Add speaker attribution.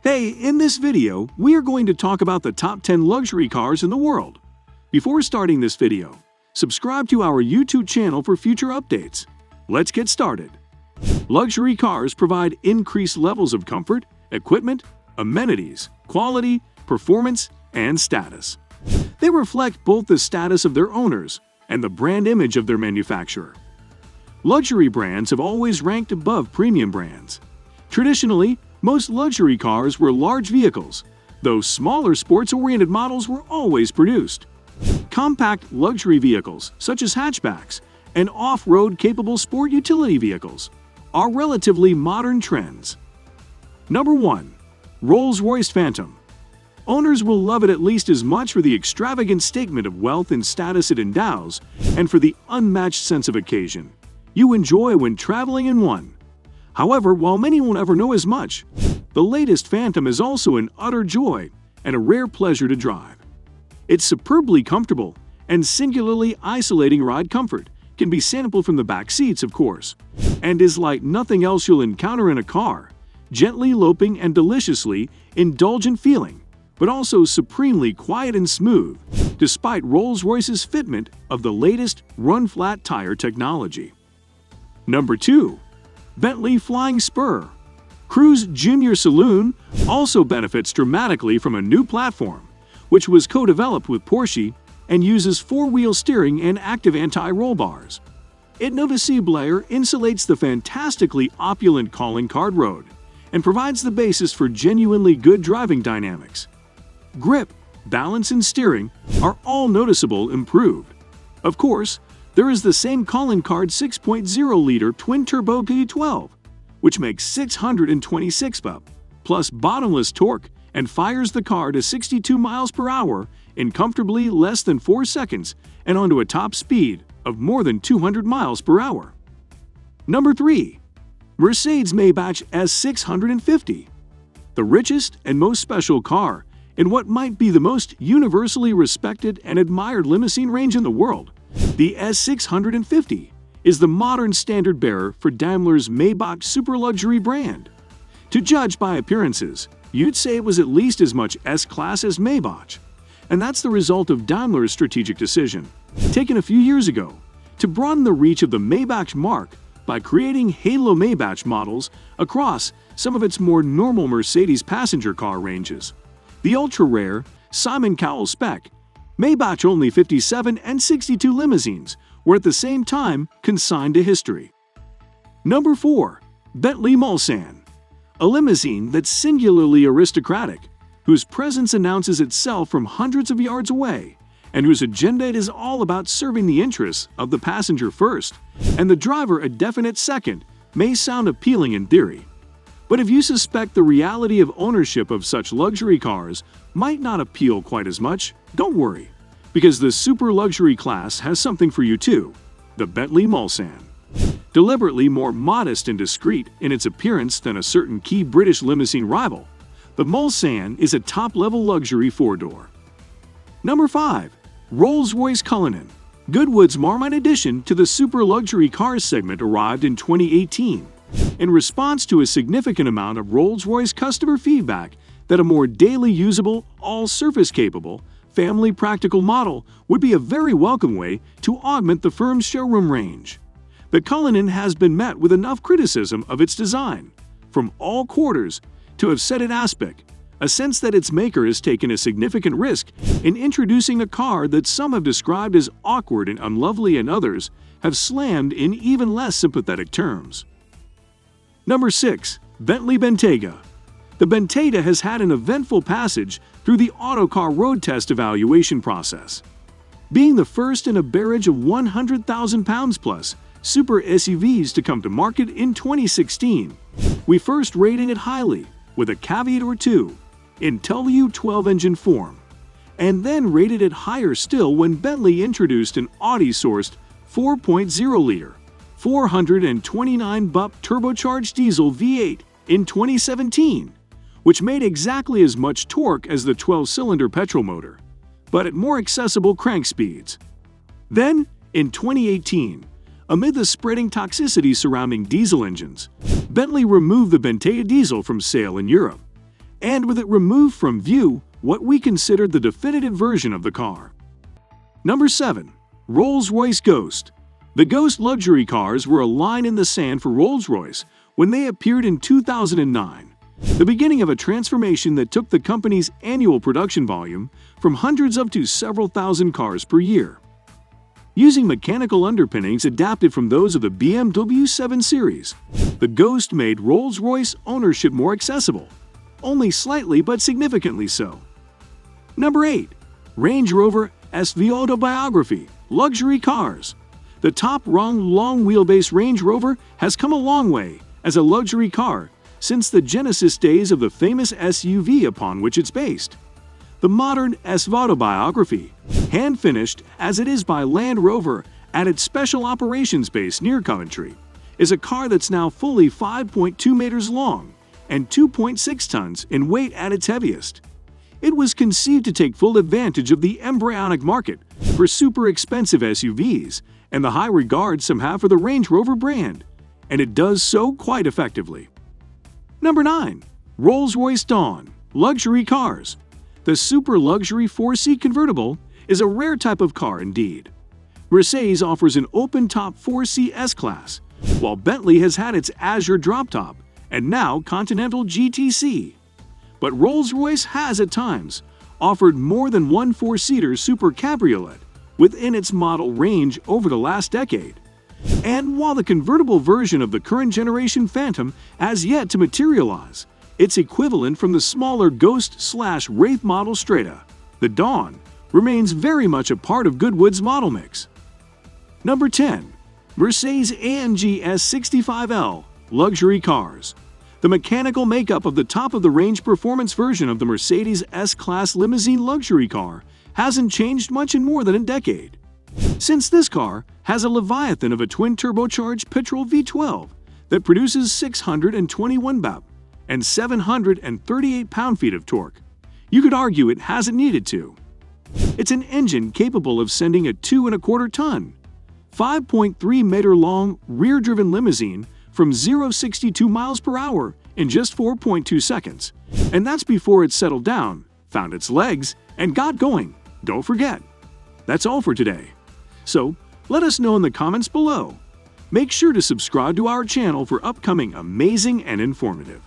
Speaker 1: Hey, in this video, we are going to talk about the top 10 luxury cars in the world. Before starting this video, subscribe to our YouTube channel for future updates. Let's get started. Luxury cars provide increased levels of comfort, equipment, amenities, quality, performance, and status. They reflect both the status of their owners and the brand image of their manufacturer. Luxury brands have always ranked above premium brands. Traditionally, most luxury cars were large vehicles, though smaller sports-oriented models were always produced. Compact luxury vehicles, such as hatchbacks, and off-road capable sport utility vehicles, are relatively modern trends. Number 1. Rolls-Royce Phantom. Owners will love it at least as much for the extravagant statement of wealth and status it endows, and for the unmatched sense of occasion you enjoy when traveling in one. However, while many won't ever know as much, the latest Phantom is also an utter joy and a rare pleasure to drive. Its superbly comfortable and singularly isolating ride comfort can be sampled from the back seats, of course, and is like nothing else you'll encounter in a car, gently loping and deliciously indulgent feeling, but also supremely quiet and smooth, despite Rolls-Royce's fitment of the latest run-flat tire technology. Number 2. Bentley Flying Spur. Cruise Junior Saloon also benefits dramatically from a new platform, which was co-developed with Porsche and uses four-wheel steering and active anti-roll bars. It noticeably insulates the fantastically opulent calling card road and provides the basis for genuinely good driving dynamics. Grip, balance, and steering are all noticeable improved. Of course, there is the same calling card 6.0-liter twin-turbo V12, which makes 626 bp, plus bottomless torque and fires the car to 62 miles per hour in comfortably less than 4 seconds and onto a top speed of more than 200 miles per hour. Number 3. Mercedes-Maybach S650. The richest and most special car in what might be the most universally respected and admired limousine range in the world, the S650 is the modern standard-bearer for Daimler's Maybach super-luxury brand. To judge by appearances, you'd say it was at least as much S-Class as Maybach, and that's the result of Daimler's strategic decision, taken a few years ago, to broaden the reach of the Maybach mark by creating Halo Maybach models across some of its more normal Mercedes passenger car ranges. The ultra-rare Simon Cowell spec Maybach only 57 and 62 limousines were at the same time consigned to history. Number 4. Bentley Mulsanne. A limousine that's singularly aristocratic, whose presence announces itself from hundreds of yards away, and whose agenda is all about serving the interests of the passenger first and the driver a definite second, may sound appealing in theory. But if you suspect the reality of ownership of such luxury cars might not appeal quite as much, don't worry, because the super luxury class has something for you too, the Bentley Mulsanne. Deliberately more modest and discreet in its appearance than a certain key British limousine rival, the Mulsanne is a top-level luxury four-door. Number 5. Rolls-Royce Cullinan. Goodwood's Marmite addition to the super luxury cars segment arrived in 2018. In response to a significant amount of Rolls-Royce customer feedback that a more daily usable, all-surface capable, family practical model would be a very welcome way to augment the firm's showroom range. The Cullinan has been met with enough criticism of its design, from all quarters, to have set it aspect, a sense that its maker has taken a significant risk in introducing a car that some have described as awkward and unlovely and others have slammed in even less sympathetic terms. Number 6. Bentley Bentayga. The Bentayga has had an eventful passage through the Autocar road test evaluation process. Being the first in a barrage of 100,000 pounds plus super SUVs to come to market in 2016, we first rated it highly, with a caveat or two, in W12 engine form, and then rated it higher still when Bentley introduced an Audi-sourced 4.0-liter, 429 bp turbocharged diesel V8 in 2017, which made exactly as much torque as the 12-cylinder petrol motor, but at more accessible crank speeds. Then, in 2018, amid the spreading toxicity surrounding diesel engines, Bentley removed the Bentayga diesel from sale in Europe, and with it removed from view, what we considered the definitive version of the car. Number 7. Rolls-Royce Ghost. The Ghost luxury cars were a line in the sand for Rolls-Royce when they appeared in 2009, the beginning of a transformation that took the company's annual production volume from hundreds up to several thousand cars per year. Using mechanical underpinnings adapted from those of the BMW 7 Series, the Ghost made Rolls-Royce ownership more accessible, only slightly but significantly so. Number 8. Range Rover SV Autobiography Luxury Cars. The top-rung long-wheelbase Range Rover has come a long way as a luxury car since the Genesis days of the famous SUV upon which it's based. The modern SV Autobiography, hand-finished as it is by Land Rover at its special operations base near Coventry, is a car that's now fully 5.2 meters long and 2.6 tons in weight at its heaviest. It was conceived to take full advantage of the embryonic market for super expensive SUVs and the high regard some have for the Range Rover brand, and it does so quite effectively. Number 9. Rolls-Royce Dawn Luxury Cars. The super luxury 4-seat convertible is a rare type of car indeed. Mercedes offers an open-top 4-seat S-Class, while Bentley has had its Azure drop-top and now Continental GTC. But Rolls-Royce has at times offered more than one 4-seater super cabriolet within its model range over the last decade. And while the convertible version of the current generation Phantom has yet to materialize, its equivalent from the smaller Ghost/Wraith model Strata, the Dawn, remains very much a part of Goodwood's model mix. Number 10. Mercedes-AMG S65L Luxury Cars. The mechanical makeup of the top-of-the-range performance version of the Mercedes S-Class limousine luxury car hasn't changed much in more than a decade. Since this car has a leviathan of a twin-turbocharged petrol V12 that produces 621 bp and 738 pound-feet of torque, you could argue it hasn't needed to. It's an engine capable of sending a 2.25-ton, 5.3-meter-long rear-driven limousine from 0-62 miles per hour in just 4.2 seconds. And that's before it settled down, found its legs, and got going. Don't forget. That's all for today. So, let us know in the comments below. Make sure to subscribe to our channel for upcoming amazing and informative.